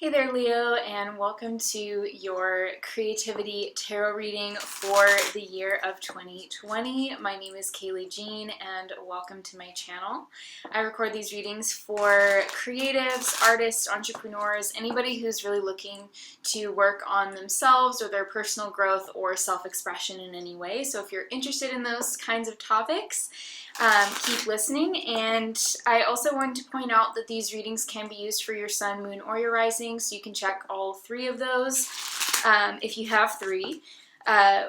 Hey there, Leo, and welcome to your creativity tarot reading for the year of 2020. My name is Kayleigh Jean, and welcome to my channel. I record these readings for creatives, artists, entrepreneurs, anybody who's really looking to work on themselves or their personal growth or self-expression in any way. So if you're interested in those kinds of topics, keep listening. And I also wanted to point out that these readings can be used for your sun, moon, or your rising, so you can check all three of those if you have three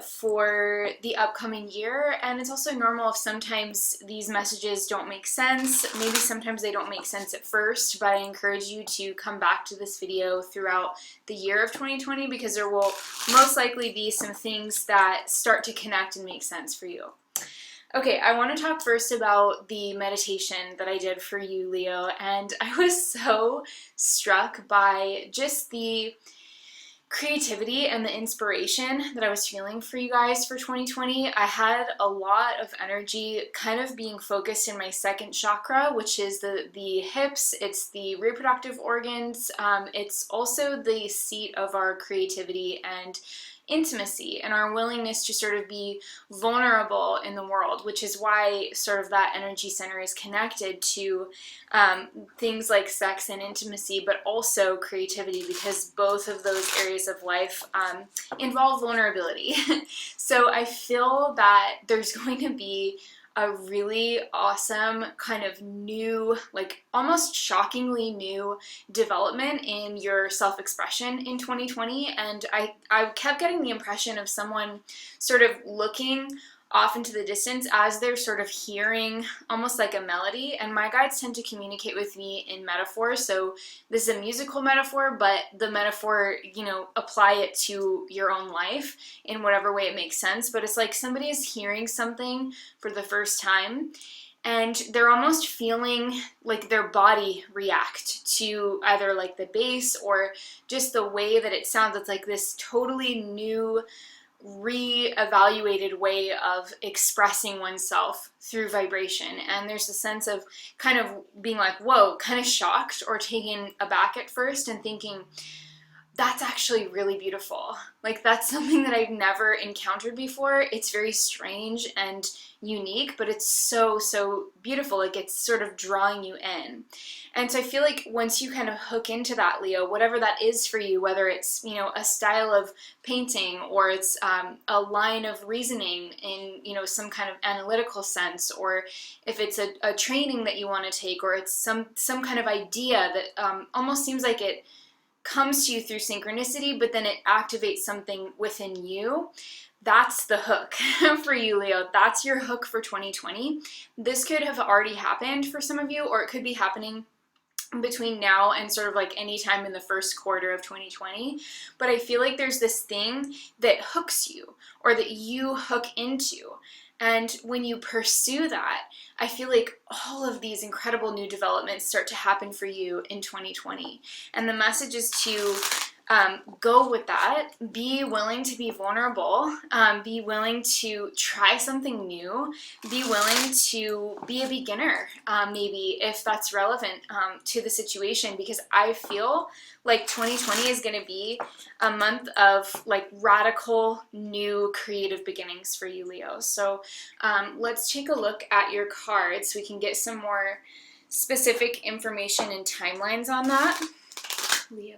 for the upcoming year. And it's also normal if sometimes these messages don't make sense. Maybe sometimes they don't make sense at first, but I encourage you to come back to this video throughout the year of 2020 because there will most likely be some things that start to connect and make sense for you. Okay, I want to talk first about the meditation that I did for you, Leo, and I was so struck by just the creativity and the inspiration that I was feeling for you guys for 2020. I had a lot of energy kind of being focused in my second chakra, which is the hips. It's the reproductive organs. It's also the seat of our creativity and intimacy and our willingness to sort of be vulnerable in the world, which is why sort of that energy center is connected to things like sex and intimacy, but also creativity, because both of those areas of life involve vulnerability. So I feel that there's going to be a really awesome kind of new, like almost shockingly new development in your self-expression in 2020. And I kept getting the impression of someone sort of looking off into the distance as they're sort of hearing almost like a melody. And my guides tend to communicate with me in metaphor. So this is a musical metaphor, but the metaphor, apply it to your own life in whatever way it makes sense. But it's like somebody is hearing something for the first time, and they're almost feeling like their body react to either like the bass or just the way that it sounds. It's like this totally new, re-evaluated way of expressing oneself through vibration. And there's a sense of kind of being like, whoa, kind of shocked or taken aback at first and thinking, that's actually really beautiful. Like, that's something that I've never encountered before. It's very strange and unique, but it's so, so beautiful. Like, it's sort of drawing you in. And so I feel like once you kind of hook into that, Leo, whatever that is for you, whether it's, a style of painting, or it's a line of reasoning in, some kind of analytical sense, or if it's a training that you want to take, or it's some kind of idea that almost seems like it comes to you through synchronicity, but then it activates something within you. That's the hook for you, Leo. That's your hook for 2020. This could have already happened for some of you, or it could be happening between now and sort of like any time in the first quarter of 2020. But I feel like there's this thing that hooks you, or that you hook into. And when you pursue that, I feel like all of these incredible new developments start to happen for you in 2020. And the message is to go with that, be willing to be vulnerable, be willing to try something new, be willing to be a beginner, maybe, if that's relevant to the situation, because I feel like 2020 is going to be a month of like radical new creative beginnings for you, Leo. So let's take a look at your cards so we can get some more specific information and timelines on that. Leo.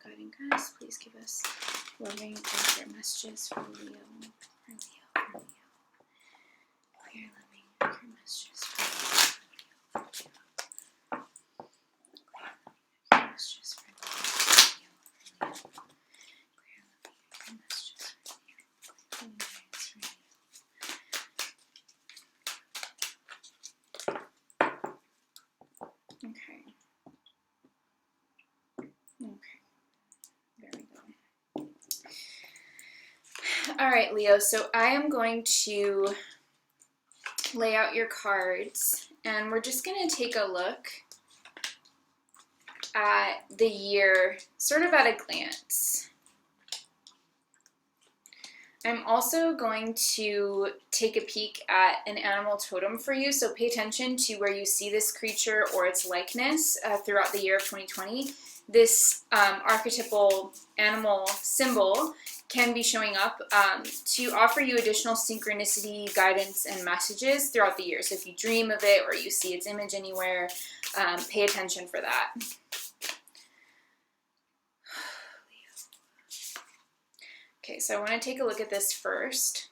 Guiding guys, please give us loving and accurate messages for Leo. For Leo. Clear, loving, accurate messages for Leo. Clear, loving, accurate messages for Leo. Clear, loving, accurate messages for Leo. Okay. There we go. All right, Leo, so I am going to lay out your cards, and we're just going to take a look at the year sort of at a glance. I'm also going to take a peek at an animal totem for you, so pay attention to where you see this creature or its likeness throughout the year of 2020. This archetypal animal symbol can be showing up to offer you additional synchronicity, guidance, and messages throughout the year. So if you dream of it or you see its image anywhere, pay attention for that. Okay, so I want to take a look at this first.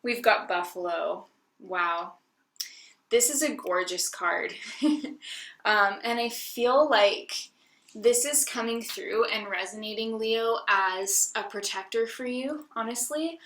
We've got Buffalo. Wow. This is a gorgeous card. And I feel like this is coming through and resonating, Leo, as a protector for you, honestly.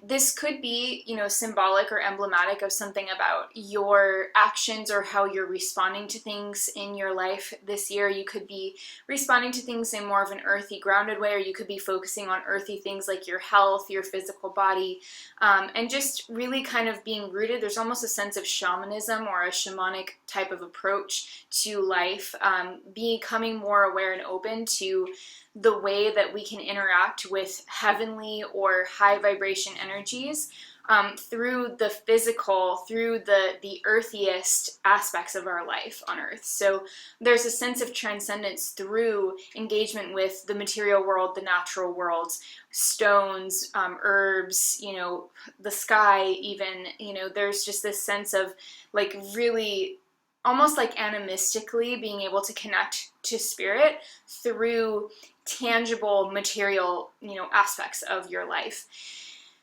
This could be, you know, symbolic or emblematic of something about your actions or how you're responding to things in your life this year. You could be responding to things in more of an earthy, grounded way, or you could be focusing on earthy things like your health, your physical body, and just really kind of being rooted. There's almost a sense of shamanism or a shamanic type of approach to life, becoming more aware and open to the way that we can interact with heavenly or high vibration energies through the physical, through the earthiest aspects of our life on earth. So there's a sense of transcendence through engagement with the material world, the natural world, stones, herbs, you know, the sky even, you know, there's just this sense of like really almost like animistically being able to connect to spirit through tangible material, you know, aspects of your life.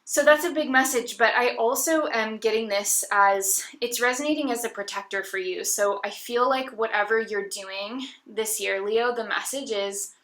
So that's a big message, but I also am getting this as it's resonating as a protector for you. So I feel like whatever you're doing this year, Leo, the message is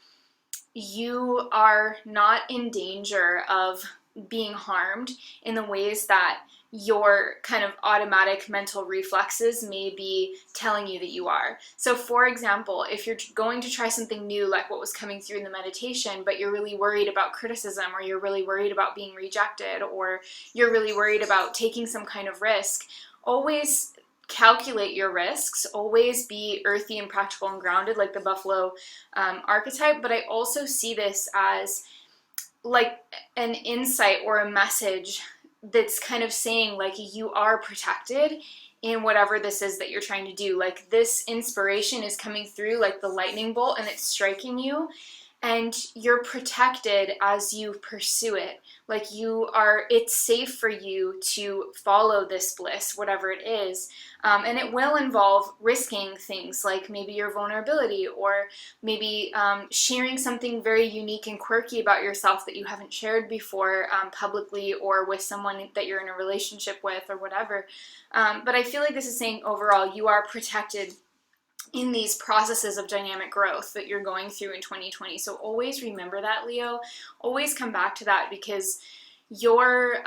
you are not in danger of being harmed in the ways that your kind of automatic mental reflexes may be telling you that you are. So for example, if you're going to try something new, like what was coming through in the meditation, but you're really worried about criticism, or you're really worried about being rejected, or you're really worried about taking some kind of risk, always calculate your risks, always be earthy and practical and grounded like the buffalo archetype. But I also see this as like an insight or a message that's kind of saying like you are protected in whatever this is that you're trying to do. Like this inspiration is coming through like the lightning bolt and it's striking you, and you're protected as you pursue it. Like you are, it's safe for you to follow this bliss, whatever it is. And it will involve risking things like maybe your vulnerability, or maybe sharing something very unique and quirky about yourself that you haven't shared before publicly, or with someone that you're in a relationship with, or whatever. But I feel like this is saying overall, you are protected in these processes of dynamic growth that you're going through in 2020. So always remember that, Leo. Always come back to that, because your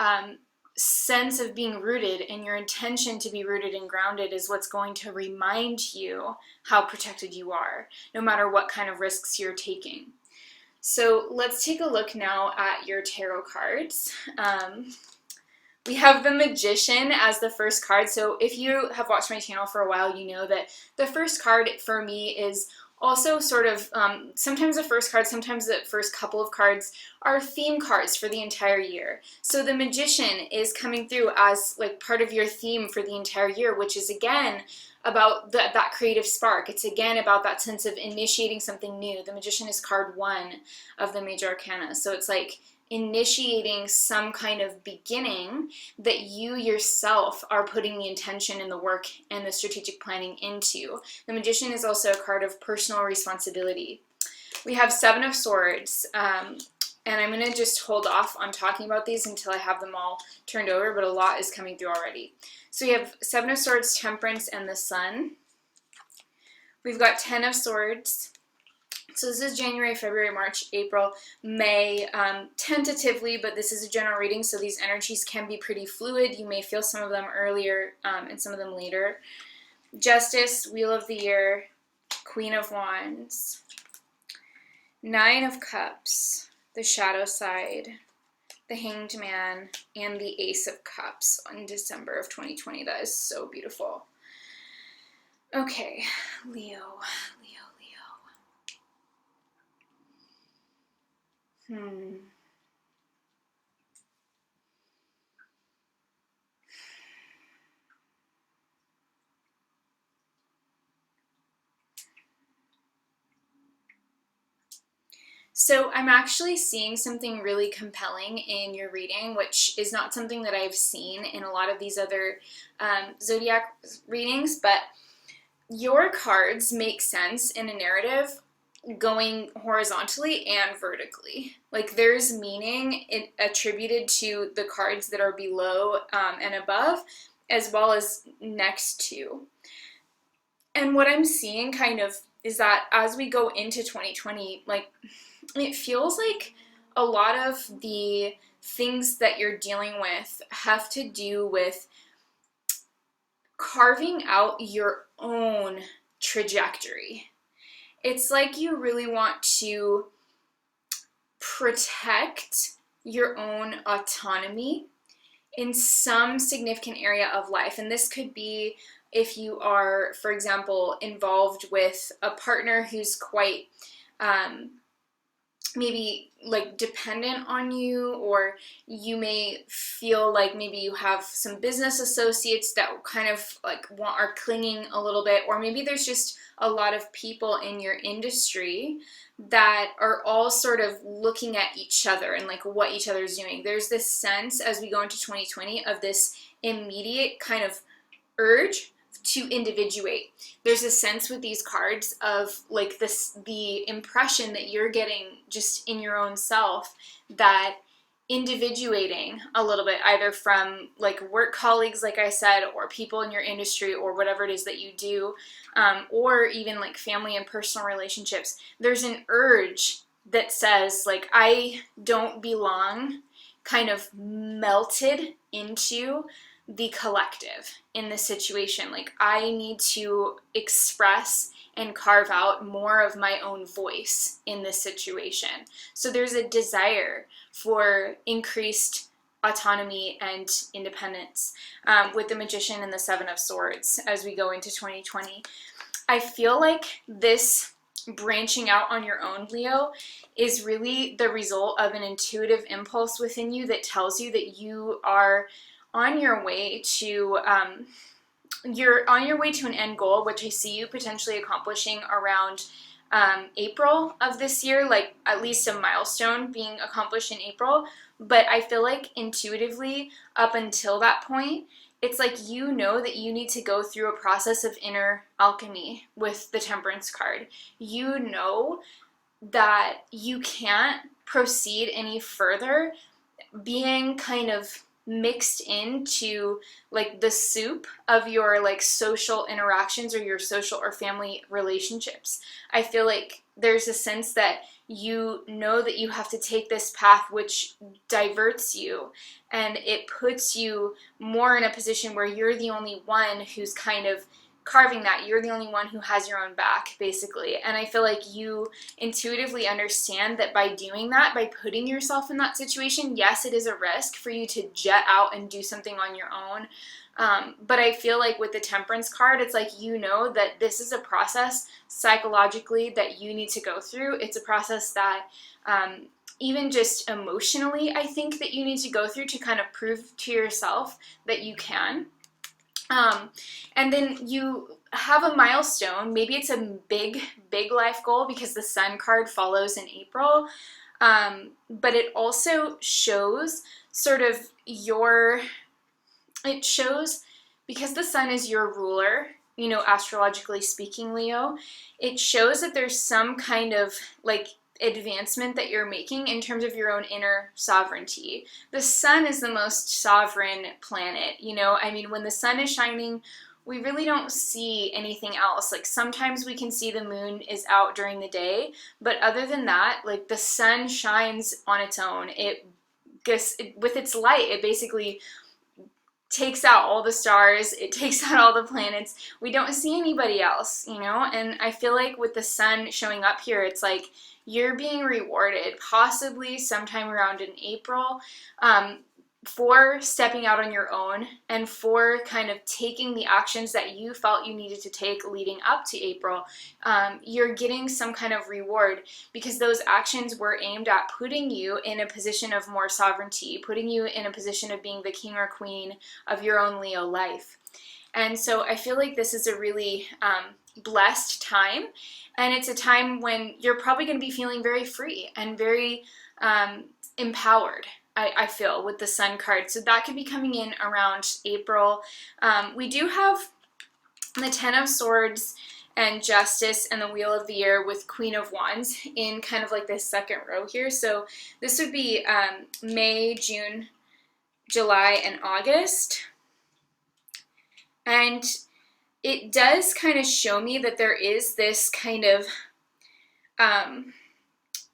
sense of being rooted and your intention to be rooted and grounded is what's going to remind you how protected you are, no matter what kind of risks you're taking. So let's take a look now at your tarot cards. We have the Magician as the first card. So if you have watched my channel for a while, you know that the first card for me is also sort of, sometimes the first card, sometimes the first couple of cards are theme cards for the entire year. So the Magician is coming through as like part of your theme for the entire year, which is again about that creative spark. It's again about that sense of initiating something new. The Magician is card 1 of the major arcana. So it's like initiating some kind of beginning that you yourself are putting the intention and the work and the strategic planning into. The Magician is also a card of personal responsibility. We have 7 of Swords, and I'm going to just hold off on talking about these until I have them all turned over, but a lot is coming through already. So we have 7 of Swords, Temperance, and the Sun. We've got 10 of Swords. So this is January, February, March, April, May, tentatively, but this is a general reading, so these energies can be pretty fluid. You may feel some of them earlier and some of them later. Justice, Wheel of the Year, Queen of Wands, 9 of Cups, the Shadow Side, the Hanged Man, and the Ace of Cups in December of 2020. That is so beautiful. Okay, Leo. So I'm actually seeing something really compelling in your reading, which is not something that I've seen in a lot of these other zodiac readings, but your cards make sense in a narrative going horizontally and vertically. Like there's meaning attributed to the cards that are below and above, as well as next to. And what I'm seeing kind of is that as we go into 2020, like it feels like a lot of the things that you're dealing with have to do with carving out your own trajectory. It's like you really want to protect your own autonomy in some significant area of life. And this could be if you are, for example, involved with a partner who's quite maybe like dependent on you, or you may feel like maybe you have some business associates that kind of like are clinging a little bit, or maybe there's just a lot of people in your industry that are all sort of looking at each other and like what each other's doing. There's this sense as we go into 2020 of this immediate kind of urge to individuate. There's a sense with these cards of like the impression that you're getting just in your own self, that individuating a little bit, either from like work colleagues, like I said, or people in your industry, or whatever it is that you do, or even like family and personal relationships. There's an urge that says like, I don't belong, kind of melted into the collective in this situation. Like I need to express and carve out more of my own voice in this situation. So there's a desire for increased autonomy and independence with the Magician and the Seven of Swords as we go into 2020. I feel like this branching out on your own, Leo, is really the result of an intuitive impulse within you that tells you that you are on your way to an end goal, which I see you potentially accomplishing around April of this year, like at least a milestone being accomplished in April. But I feel like intuitively up until that point, it's like you know that you need to go through a process of inner alchemy with the Temperance card. You know that you can't proceed any further being kind of mixed into like the soup of your like social interactions or your social or family relationships. I feel like there's a sense that you know that you have to take this path which diverts you, and it puts you more in a position where you're the only one who's kind of carving that. You're the only one who has your own back, basically. And I feel like you intuitively understand that by doing that, by putting yourself in that situation, yes, it is a risk for you to jet out and do something on your own. But I feel like with the Temperance card, it's like you know that this is a process psychologically that you need to go through. It's a process that even just emotionally, I think that you need to go through to kind of prove to yourself that you can. And then you have a milestone. Maybe it's a big life goal because the Sun card follows in April. But it also shows sort of it shows, because the Sun is your ruler, you know, astrologically speaking, Leo, it shows that there's some kind of like advancement that you're making in terms of your own inner sovereignty. The Sun is the most sovereign planet, you know. I mean, when the Sun is shining, we really don't see anything else. Like sometimes we can see the moon is out during the day, but other than that, like the Sun shines on its own. With its light, it basically takes out all the stars, it takes out all the planets. We don't see anybody else, you know. And I feel like with the Sun showing up here, it's like you're being rewarded, possibly sometime around in April, for stepping out on your own and for kind of taking the actions that you felt you needed to take leading up to April. You're getting some kind of reward because those actions were aimed at putting you in a position of more sovereignty, putting you in a position of being the king or queen of your own Leo life. And so I feel like this is a really blessed time, and it's a time when you're probably going to be feeling very free and very empowered. I feel with the Sun card, so that could be coming in around April. We do have the Ten of Swords and Justice and the Wheel of the Year with Queen of Wands in kind of like this second row here. So this would be May, June, July, and August. And it does kind of show me that there is this kind of,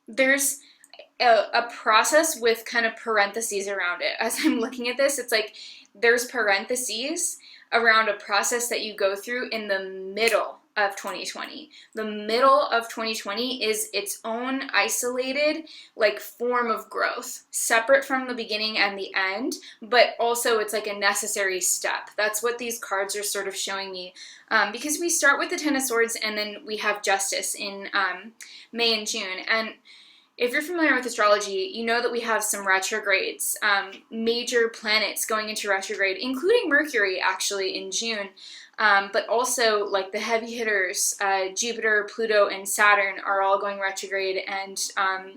there's a process with kind of parentheses around it. As I'm looking at this, it's like there's parentheses around a process that you go through in the middle of 2020. The middle of 2020 is its own isolated like form of growth, separate from the beginning and the end, but also it's like a necessary step. That's what these cards are sort of showing me, because we start with the Ten of Swords and then we have Justice in May and June. And if you're familiar with astrology, you know that we have some retrogrades, major planets going into retrograde, including Mercury actually in June, but also like the heavy hitters, Jupiter, Pluto, and Saturn are all going retrograde, and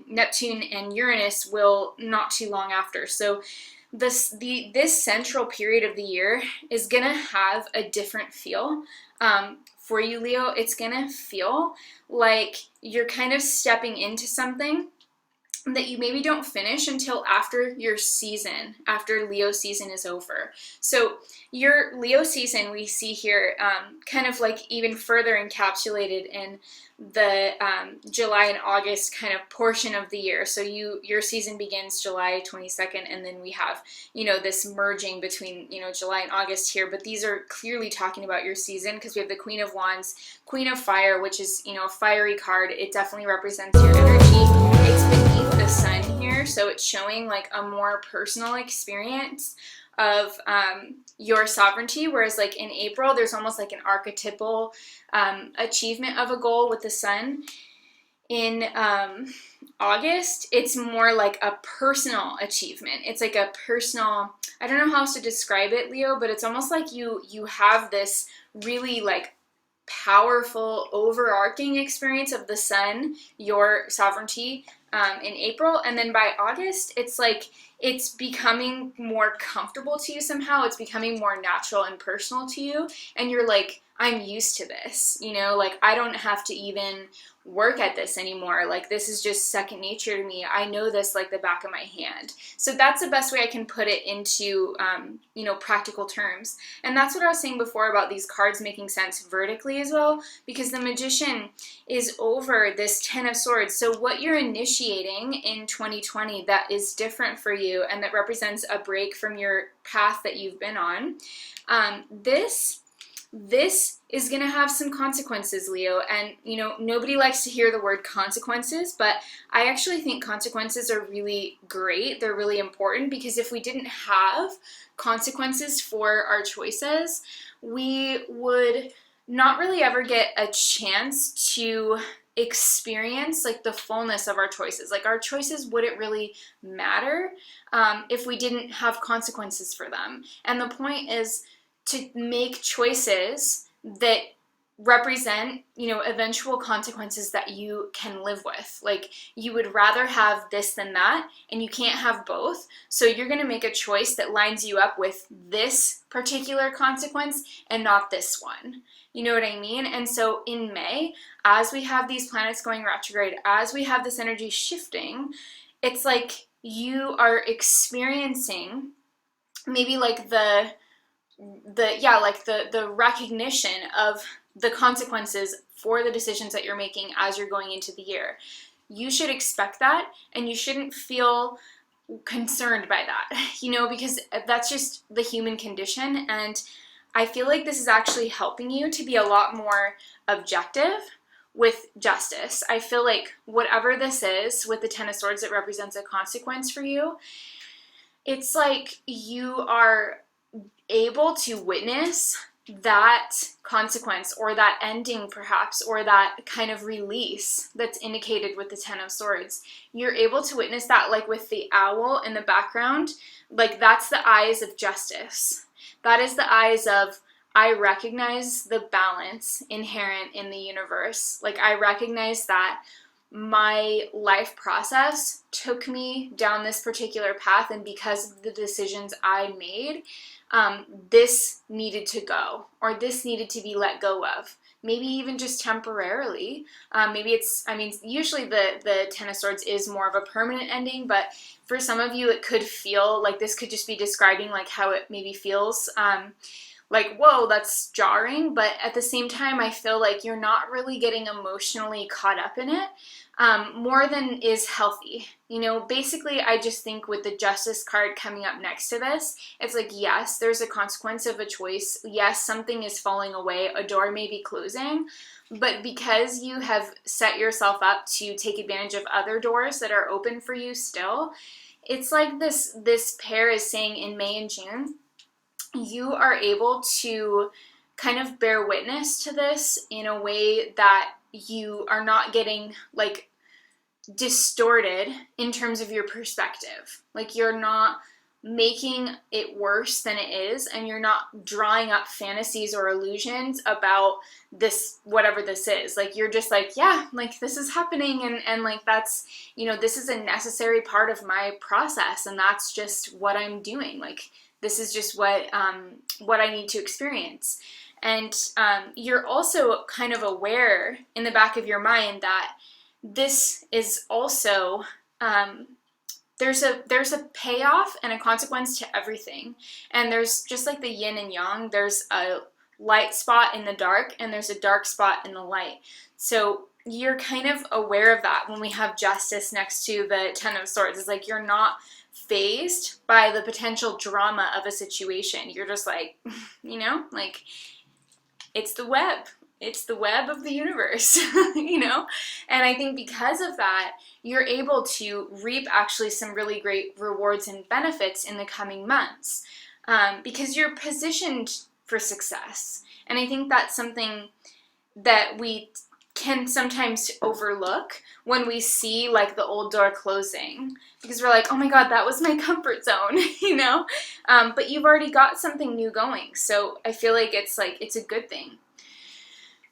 Neptune and Uranus will not too long after. So this central period of the year is going to have a different feel. For you, Leo, it's going to feel like you're kind of stepping into something that you maybe don't finish until after your season, after Leo season is over. So your Leo season we see here kind of like even further encapsulated in the July and August kind of portion of the year. So your season begins July 22nd, and then we have, you know, this merging between, you know, July and August here, but these are clearly talking about your season because we have the Queen of Wands, Queen of Fire, which is, you know, a fiery card. It definitely represents your energy. It's beneath the sun here, so it's showing like a more personal experience of your sovereignty, whereas like in April there's almost like an archetypal achievement of a goal with the sun. In August it's more like a personal achievement. It's like a personal, I don't know how else to describe it, Leo, but it's almost like you have this really like powerful overarching experience of the sun, your sovereignty, in April, and then by August it's like it's becoming more comfortable to you somehow. It's becoming more natural and personal to you, and you're like, I'm used to this, you know, like I don't have to even work at this anymore. Like this is just second nature to me. I know this like the back of my hand. So that's the best way I can put it into, you know, practical terms. And that's what I was saying before about these cards making sense vertically as well, because the Magician is over this Ten of Swords. So what you're initiating in 2020 that is different for you and that represents a break from your path that you've been on, this is going to have some consequences, Leo. And, you know, nobody likes to hear the word consequences, but I actually think consequences are really great. They're really important, because if we didn't have consequences for our choices, we would not really ever get a chance to experience like the fullness of our choices. Like our choices wouldn't really matter if we didn't have consequences for them. And the point is to make choices that represent, you know, eventual consequences that you can live with. Like you would rather have this than that, and you can't have both. So you're going to make a choice that lines you up with this particular consequence and not this one. You know what I mean? And so in May, as we have these planets going retrograde, as we have this energy shifting, it's like you are experiencing maybe like the recognition of the consequences for the decisions that you're making as you're going into the year. You should expect that, and you shouldn't feel concerned by that, you know, because that's just the human condition. And I feel like this is actually helping you to be a lot more objective with justice. I feel like whatever this is with the Ten of Swords that represents a consequence for you, it's like you are able to witness that consequence or that ending perhaps, or that kind of release that's indicated with the Ten of Swords. You're able to witness that, like with the owl in the background, like that's the eyes of justice. That is the eyes of, I recognize the balance inherent in the universe. Like, I recognize that my life process took me down this particular path, and because of the decisions I made, this needed to go, or this needed to be let go of. Maybe even just temporarily. Maybe it's, I mean, usually the Ten of Swords is more of a permanent ending, but for some of you, it could feel like this could just be describing like how it maybe feels. Like, whoa, that's jarring, but at the same time, I feel like you're not really getting emotionally caught up in it, more than is healthy. You know, basically, I just think with the Justice card coming up next to this, it's like, yes, there's a consequence of a choice. Yes, something is falling away. A door may be closing, but because you have set yourself up to take advantage of other doors that are open for you still, it's like this pair is saying in May and June, you are able to kind of bear witness to this in a way that you are not getting like distorted in terms of your perspective. Like, you're not making it worse than it is, and you're not drawing up fantasies or illusions about this, whatever this is. Like, you're just like, yeah, like this is happening, and like that's, you know, this is a necessary part of my process, and that's just what I'm doing. Like, this is just what I need to experience. And you're also kind of aware in the back of your mind that this is also, there's a payoff and a consequence to everything. And there's just like the yin and yang, there's a light spot in the dark and there's a dark spot in the light. So you're kind of aware of that when we have Justice next to the Ten of Swords. It's like you're not fazed by the potential drama of a situation. You're just like, you know, like, it's the web. It's the web of the universe, you know? And I think because of that, you're able to reap actually some really great rewards and benefits in the coming months, because you're positioned for success. And I think that's something that we can sometimes overlook when we see like the old door closing, because we're like, oh my God, that was my comfort zone, you know? But you've already got something new going. So I feel like it's a good thing.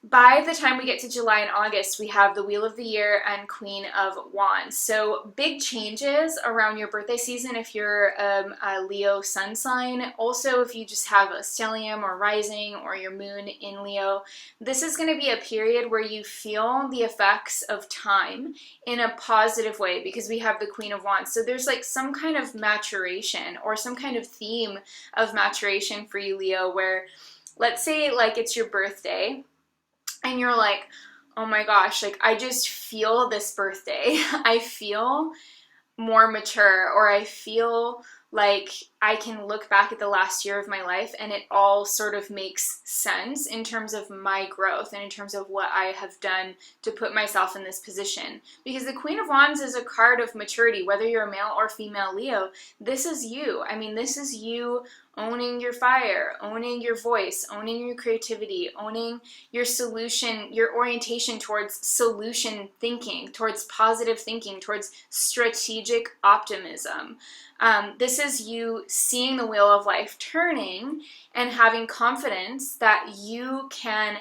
By the time we get to July and August, we have the Wheel of the Year and Queen of Wands. So big changes around your birthday season if you're a Leo sun sign. Also, if you just have a stellium or rising or your moon in Leo, this is going to be a period where you feel the effects of time in a positive way, because we have the Queen of Wands. So there's like some kind of maturation or some kind of theme of maturation for you, Leo, where let's say like it's your birthday, and you're like, oh my gosh, like I just feel this birthday. I feel more mature, or I feel like I can look back at the last year of my life and it all sort of makes sense in terms of my growth and in terms of what I have done to put myself in this position. Because the Queen of Wands is a card of maturity, whether you're a male or female Leo. This is you. I mean, this is you owning your fire, owning your voice, owning your creativity, owning your solution, your orientation towards solution thinking, towards positive thinking, towards strategic optimism. This is you seeing the wheel of life turning and having confidence that you can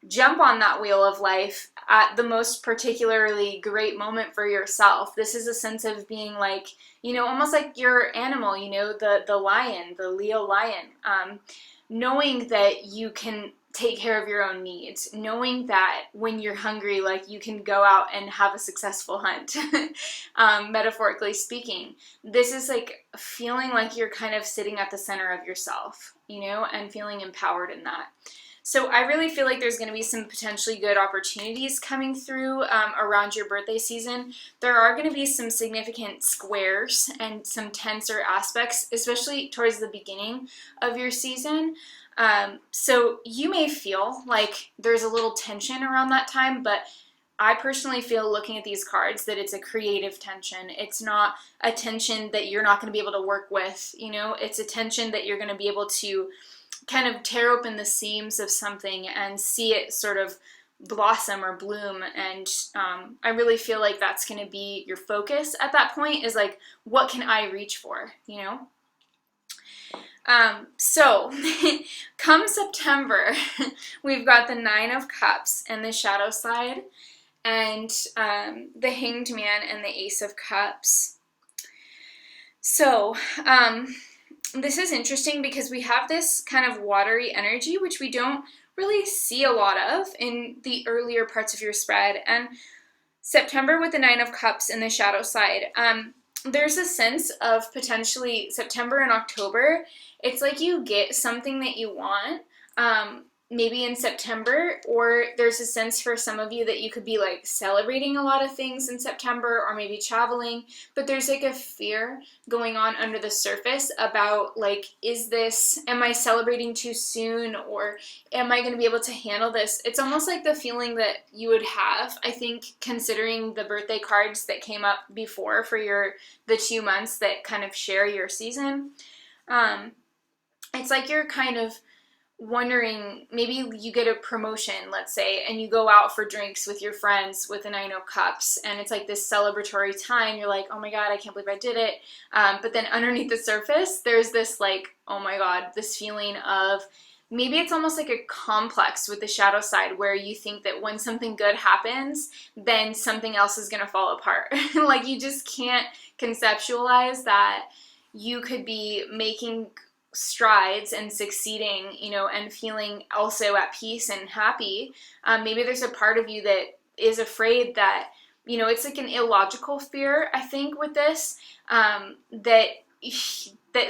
jump on that wheel of life at the most particularly great moment for yourself. This is a sense of being like, you know, almost like your animal, you know, the lion, the Leo lion, knowing that you can take care of your own needs, knowing that when you're hungry, like you can go out and have a successful hunt, metaphorically speaking. This is like feeling like you're kind of sitting at the center of yourself, you know, and feeling empowered in that. So I really feel like there's going to be some potentially good opportunities coming through around your birthday season. There are going to be some significant squares and some tenser aspects, especially towards the beginning of your season. So you may feel like there's a little tension around that time, but I personally feel, looking at these cards, that it's a creative tension. It's not a tension that you're not going to be able to work with, you know, it's a tension that you're going to be able to kind of tear open the seams of something and see it sort of blossom or bloom. And I really feel like that's going to be your focus at that point, is like, what can I reach for, you know? So come September, we've got the Nine of Cups and the shadow side, and the Hanged Man and the Ace of Cups. So this is interesting because we have this kind of watery energy, which we don't really see a lot of in the earlier parts of your spread. And September with the Nine of Cups and the shadow side, there's a sense of potentially September and October. It's like you get something that you want, maybe in September, or there's a sense for some of you that you could be like celebrating a lot of things in September, or maybe traveling, but there's like a fear going on under the surface about like, am I celebrating too soon, or am I going to be able to handle this? It's almost like the feeling that you would have, I think, considering the birthday cards that came up before for the 2 months that kind of share your season. It's like you're kind of wondering, maybe you get a promotion, let's say, and you go out for drinks with your friends with the Nine of Cups, and it's like this celebratory time. You're like, oh my God, I can't believe I did it. But then underneath the surface, there's this like, oh my God, this feeling of, maybe it's almost like a complex with the shadow side, where you think that when something good happens, then something else is going to fall apart. Like, you just can't conceptualize that you could be making strides and succeeding, and feeling also at peace and happy. Maybe there's a part of you that is afraid that, it's like an illogical fear, I think, with this, that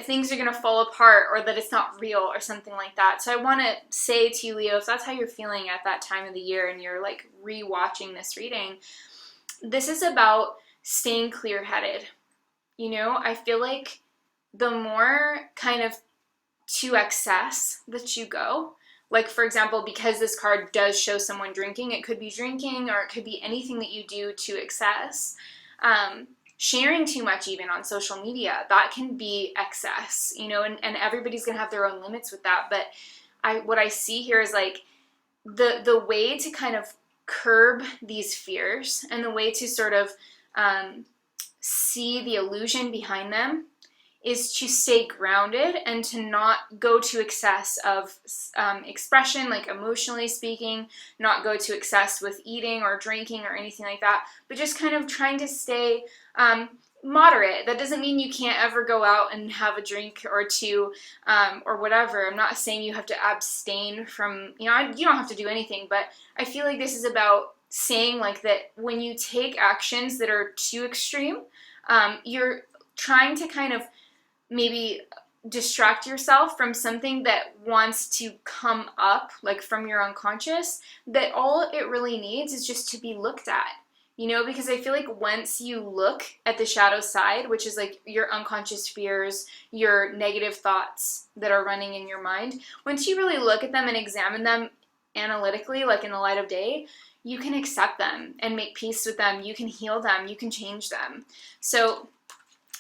things are going to fall apart, or that it's not real, or something like that. So I want to say to you, Leo, if that's how you're feeling at that time of the year and you're like re-watching this reading, this is about staying clear-headed. I feel like the more kind of to excess that you go, like, for example, because this card does show someone drinking, it could be drinking, or it could be anything that you do to excess. Sharing too much even on social media, that can be excess, and everybody's gonna have their own limits with that. But what I see here is like the way to kind of curb these fears, and the way to sort of see the illusion behind them, is to stay grounded and to not go to excess of expression, like emotionally speaking, not go to excess with eating or drinking or anything like that, but just kind of trying to stay moderate. That doesn't mean you can't ever go out and have a drink or two, or whatever. I'm not saying you have to abstain from, you don't have to do anything, but I feel like this is about saying like that when you take actions that are too extreme, you're trying to kind of maybe distract yourself from something that wants to come up, like from your unconscious, that all it really needs is just to be looked at, because I feel like once you look at the shadow side, which is like your unconscious fears, your negative thoughts that are running in your mind, once you really look at them and examine them analytically, like in the light of day, you can accept them and make peace with them. You can heal them. You can change them. So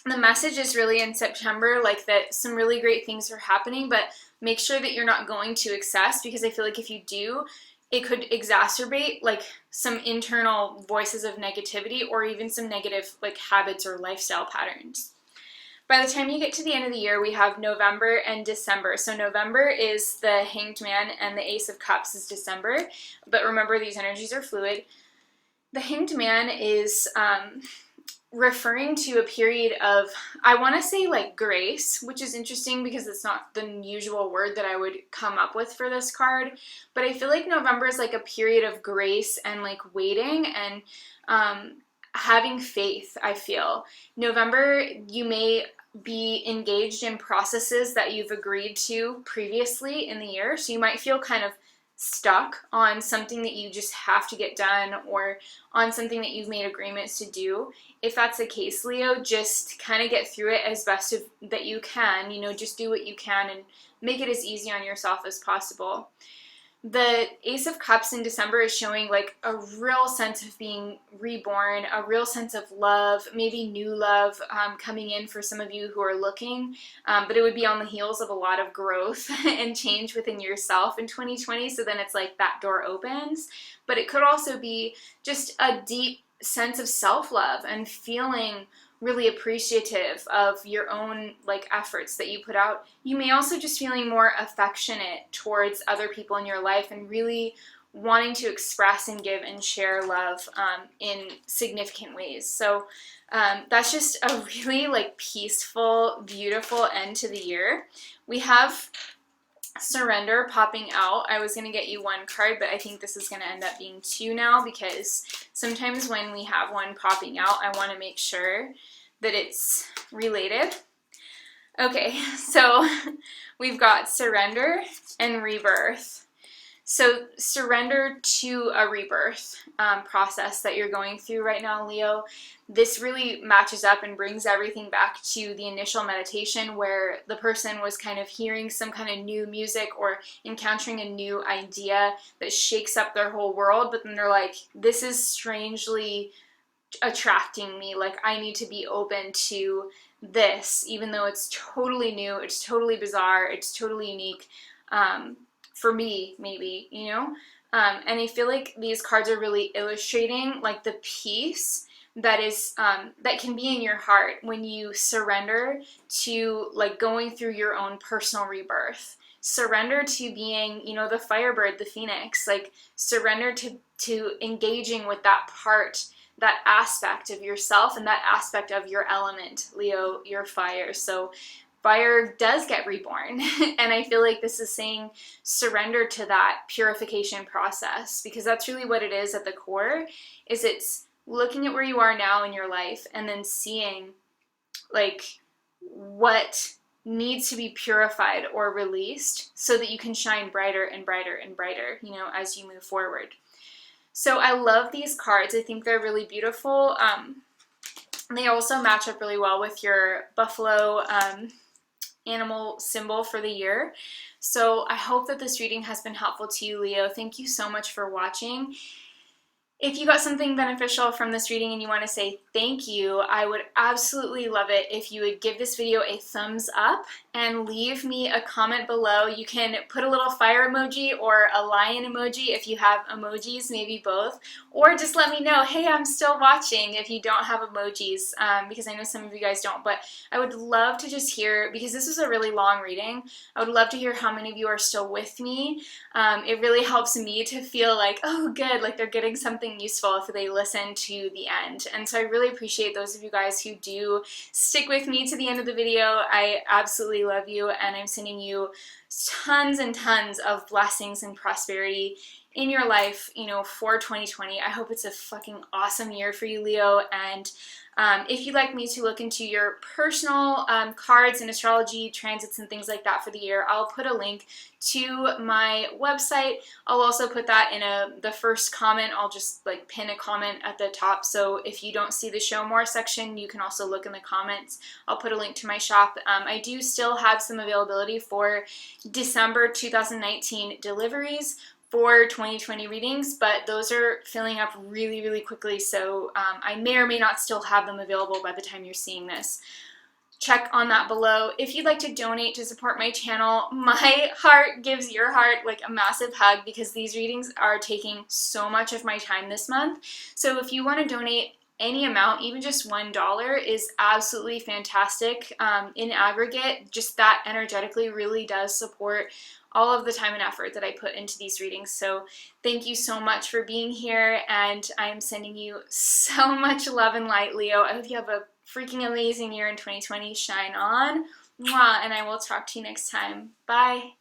the message is really in September, like that some really great things are happening, but make sure that you're not going to excess, because I feel like if you do, it could exacerbate like some internal voices of negativity, or even some negative like habits or lifestyle patterns. By the time you get to the end of the year, we have November and December. So November is the Hanged Man, and the Ace of Cups is December. But remember, these energies are fluid. The Hanged Man is referring to a period of, I want to say like grace, which is interesting because it's not the usual word that I would come up with for this card, but I feel like November is like a period of grace and like waiting and having faith. I feel November, you may be engaged in processes that you've agreed to previously in the year, so you might feel kind of stuck on something that you just have to get done, or on something that you've made agreements to do. If that's the case, Leo, just kind of get through it as best that you can, just do what you can and make it as easy on yourself as possible. The Ace of Cups in December is showing like a real sense of being reborn, a real sense of love, maybe new love coming in for some of you who are looking, but it would be on the heels of a lot of growth and change within yourself in 2020, so then it's like that door opens. But it could also be just a deep sense of self-love and feeling really appreciative of your own like efforts that you put out. You may also just feeling more affectionate towards other people in your life and really wanting to express and give and share love in significant ways. So that's just a really like peaceful, beautiful end to the year. We have Surrender popping out. I was going to get you one card, but I think this is going to end up being two now, because sometimes when we have one popping out, I want to make sure that it's related. Okay, so we've got Surrender and Rebirth. So surrender to a rebirth process that you're going through right now, Leo. This really matches up and brings everything back to the initial meditation where the person was kind of hearing some kind of new music or encountering a new idea that shakes up their whole world, but then they're like, this is strangely attracting me, like I need to be open to this, even though it's totally new, it's totally bizarre, it's totally unique. For me, maybe, you know? And I feel like these cards are really illustrating like the peace that is, that can be in your heart when you surrender to like going through your own personal rebirth. Surrender to being, you know, the firebird, the phoenix, like surrender to engaging with that part, that aspect of yourself and that aspect of your element, Leo, your fire. So fire does get reborn. And I feel like this is saying surrender to that purification process, because that's really what it is at the core, is it's looking at where you are now in your life and then seeing like what needs to be purified or released so that you can shine brighter and brighter and brighter, you know, as you move forward. So I love these cards. I think they're really beautiful. They also match up really well with your buffalo animal symbol for the year. So I hope that this reading has been helpful to you, Leo. Thank you so much for watching. If you got something beneficial from this reading and you want to say thank you, I would absolutely love it if you would give this video a thumbs up and leave me a comment below. You can put a little fire emoji or a lion emoji if you have emojis, maybe both, or just let me know, hey, I'm still watching if you don't have emojis, because I know some of you guys don't, but I would love to just hear, because this is a really long reading, I would love to hear how many of you are still with me. It really helps me to feel like, oh good, like they're getting something useful if they listen to the end. And so I really appreciate those of you guys who do stick with me to the end of the video. I absolutely love you, and I'm sending you tons and tons of blessings and prosperity in your life, you know, for 2020. I hope it's a fucking awesome year for you, Leo. And if you'd like me to look into your personal cards and astrology transits and things like that for the year, I'll put a link to my website. I'll also put that in the first comment. I'll just like pin a comment at the top. So if you don't see the show more section, you can also look in the comments. I'll put a link to my shop. I do still have some availability for December 2019 deliveries for 2020 readings, but those are filling up really, really quickly, so I may or may not still have them available by the time you're seeing this. Check on that below. If you'd like to donate to support my channel, my heart gives your heart like a massive hug, because these readings are taking so much of my time this month. So if you want to donate any amount, even just $1 is absolutely fantastic. In aggregate, just that energetically really does support all of the time and effort that I put into these readings. So thank you so much for being here, and I am sending you so much love and light, Leo. I hope you have a freaking amazing year in 2020. Shine on. Mwah, and I will talk to you next time. Bye.